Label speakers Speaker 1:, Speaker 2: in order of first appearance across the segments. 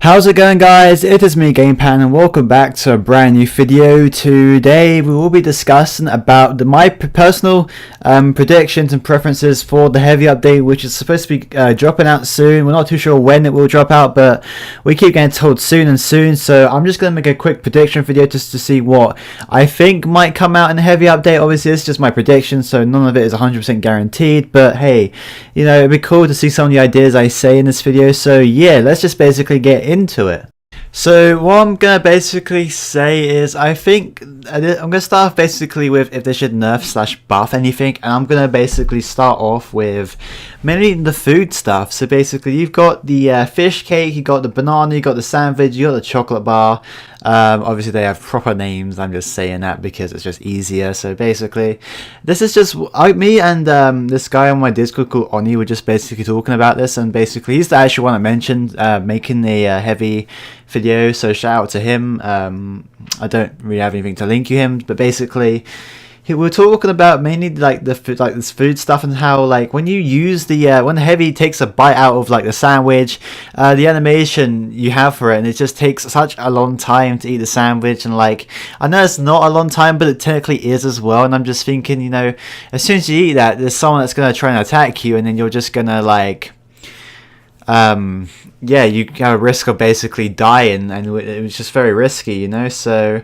Speaker 1: How's it going, guys? It is me, Gamepan, and welcome back to a brand new video. Today we will be discussing about my personal predictions and preferences for the heavy update, which is supposed to be dropping out soon. We're not too sure when it will drop out, but we keep getting told soon and soon. So I'm just going to make a quick prediction video just to see what I think might come out in the heavy update. Obviously, it's just my prediction, so none of it is 100% guaranteed. But hey, you know, it'd be cool to see some of the ideas I say in this video. So yeah, let's just basically get into it. So what I'm gonna basically say is I think I'm gonna start off basically with if they should nerf / buff anything, and I'm gonna basically start off with mainly the food stuff. So basically you've got the fish cake, you got the banana, you got the sandwich, you got the chocolate bar. Obviously they have proper names, I'm just saying that because it's just easier. So basically this is just me and this guy on my Discord called Oni were just basically talking about this, and basically he's the actual one I mentioned making the heavy video, so shout out to him. I don't really have anything to link you him, but basically we were talking about mainly like this food stuff, and how like when you use the when the heavy takes a bite out of like the sandwich, the animation you have for it, and it just takes such a long time to eat the sandwich. And like, I know it's not a long time, but it technically is as well. And I'm just thinking, you know, as soon as you eat that, there's someone that's gonna try and attack you, and then you're just gonna like yeah, you have a risk of basically dying, and it was just very risky, you know. So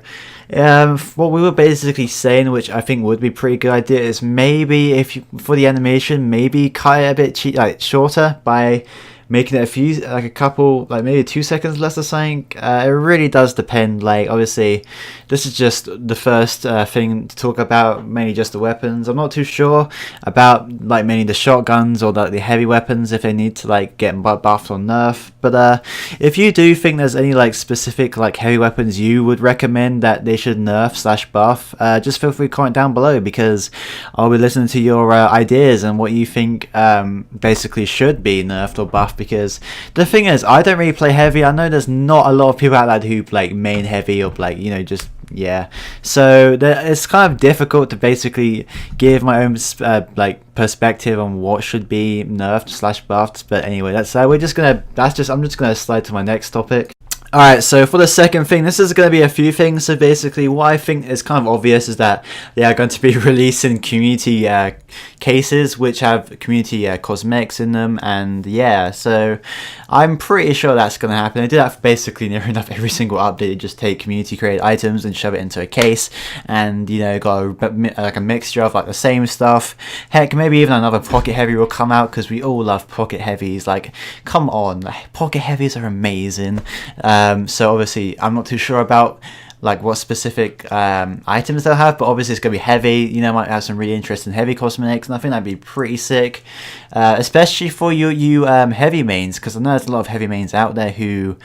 Speaker 1: what we were basically saying, which I think would be a pretty good idea, is maybe if you, for the animation, maybe cut it a bit shorter by making it a couple, like maybe 2 seconds less or something. It really does depend. Like, obviously this is just the first thing to talk about, mainly just the weapons. I'm not too sure about like mainly the shotguns or the heavy weapons, if they need to like get buffed or nerfed. But if you do think there's any like specific like heavy weapons you would recommend that they should nerf / buff, just feel free to comment down below, because I'll be listening to your ideas and what you think basically should be nerfed or buffed. Because the thing is, I don't really play heavy. I know there's not a lot of people out there who like main heavy, or like, you know, just yeah. So it's kind of difficult to basically give my own like perspective on what should be nerfed / buffed. But anyway, that's I'm just gonna slide to my next topic. Alright, so for the second thing, this is going to be a few things. So basically what I think is kind of obvious is that they are going to be releasing community cases which have community cosmetics in them, and yeah, so I'm pretty sure that's going to happen. They do that for basically near enough every single update. They just take community created items and shove it into a case, and you know, got like a mixture of like the same stuff. Heck, maybe even another pocket heavy will come out, because we all love pocket heavies. Like, come on, pocket heavies are amazing. So obviously I'm not too sure about like what specific items they'll have, but obviously it's gonna be heavy. You know, might have some really interesting heavy cosmetics, and I think that'd be pretty sick, especially for you heavy mains, because I know there's a lot of heavy mains out there who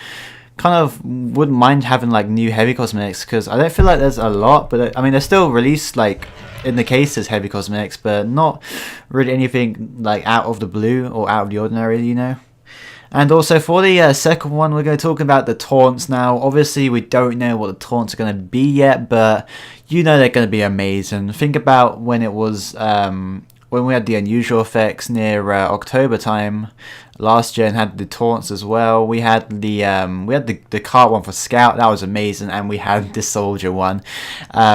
Speaker 1: kind of wouldn't mind having like new heavy cosmetics, because I don't feel like there's a lot. But I mean, they're still released like in the cases heavy cosmetics, but not really anything like out of the blue or out of the ordinary, you know. And also for the second one, we're going to talk about the taunts. Now, obviously, we don't know what the taunts are going to be yet, but you know they're going to be amazing. Think about when it was when we had the unusual effects near October time last year, and had the taunts as well. We had the cart one for Scout, that was amazing, and we had the soldier one,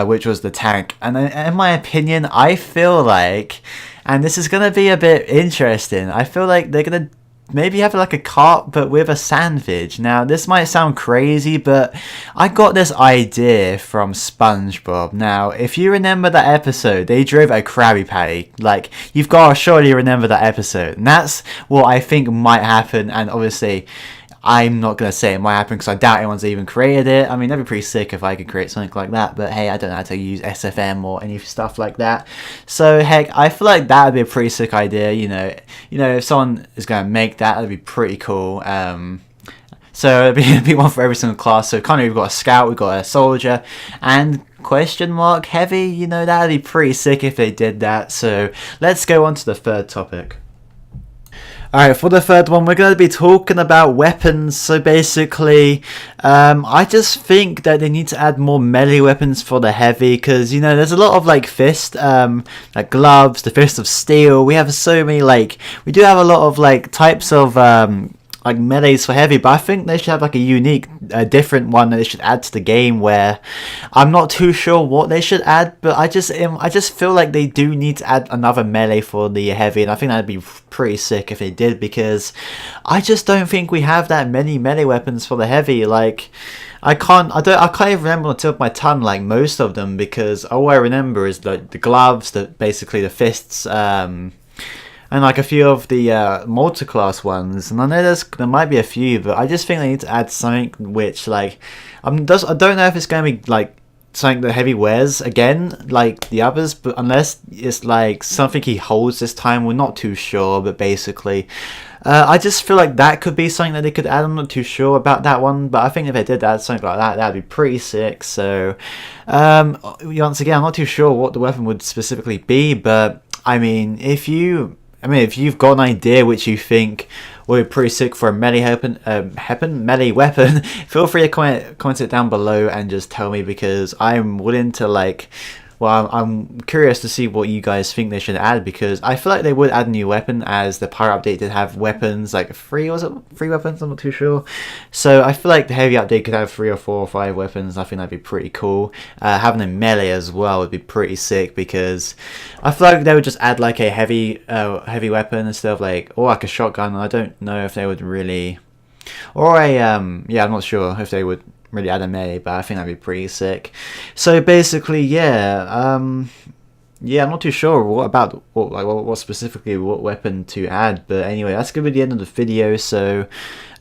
Speaker 1: which was the tank. And in my opinion, I feel like, and this is going to be a bit interesting, I feel like they're going to maybe have like a cart but with a sandwich. Now this might sound crazy, but I got this idea from SpongeBob. Now if you remember that episode, they drove a Krabby Patty. Like, you've got to surely remember that episode, and that's what I think might happen. And obviously I'm not going to say it might happen, because I doubt anyone's even created it. I mean, that'd be pretty sick if I could create something like that, but hey, I don't know how to use SFM or any stuff like that. So heck, I feel like that would be a pretty sick idea. You know, if someone is going to make that, that'd be pretty cool. So it'd be one for every single class. So kind of, we've got a Scout, we've got a Soldier, and question mark heavy. You know, that'd be pretty sick if they did that. So let's go on to the third topic. Alright, for the third one, we're going to be talking about weapons. So basically, I just think that they need to add more melee weapons for the heavy, because, you know, there's a lot of like fist, like gloves, the fist of steel. We have so many, like, we do have a lot of like types of like melees for heavy, but I think they should have like a unique, different one that they should add to the game. Where I'm not too sure what they should add, but I just feel like they do need to add another melee for the heavy, and I think that'd be pretty sick if they did, because I just don't think we have that many melee weapons for the heavy. Like, I can't even remember on the tip of my tongue like most of them, because all I remember is the gloves, basically the fists, and like a few of the multi-class ones. And I know there might be a few, but I just think they need to add something which, like, I don't know if it's going to be like something that heavy wears again like the others, but unless it's like something he holds this time, we're not too sure. But basically, I just feel like that could be something that they could add. I'm not too sure about that one, but I think if they did add something like that, that'd be pretty sick. So once again, I'm not too sure what the weapon would specifically be, but I mean, if you've got an idea which you think would be pretty sick for a melee weapon, feel free to comment it down below and just tell me, because I'm willing to, like, well, I'm curious to see what you guys think they should add, because I feel like they would add a new weapon, as the Pirate Update did have weapons, like three weapons, I'm not too sure. So I feel like the Heavy Update could have 3 or 4 or 5 weapons. I think that'd be pretty cool. Having a melee as well would be pretty sick, because I feel like they would just add like a heavy weapon instead of like a shotgun. I don't know if they would really, or I'm not sure if they would really add a melee, but I think that'd be pretty sick. So basically, yeah, I'm not too sure what specifically what weapon to add, but anyway, that's gonna be the end of the video. So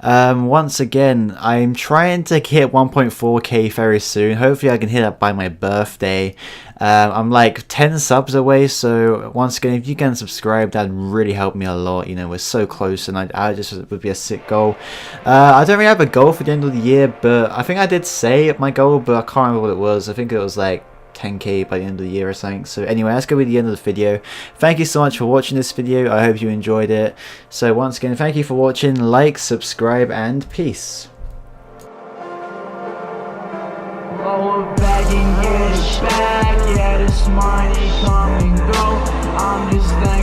Speaker 1: once again, I'm trying to hit 1.4k very soon. Hopefully I can hit that by my birthday. I'm like 10 subs away, so once again, if you can subscribe, that'd really help me a lot. You know, we're so close, and I just would be a sick goal. I don't really have a goal for the end of the year, but I think I did say my goal, but I can't remember what it was. I think it was like 10k by the end of the year or something. So anyway, that's gonna be the end of the video. Thank you so much for watching this video. I hope you enjoyed it. So once again, thank you for watching. Like, subscribe, and peace.
Speaker 2: Begging, get it back, yeah, this money come and go. I'm just thinking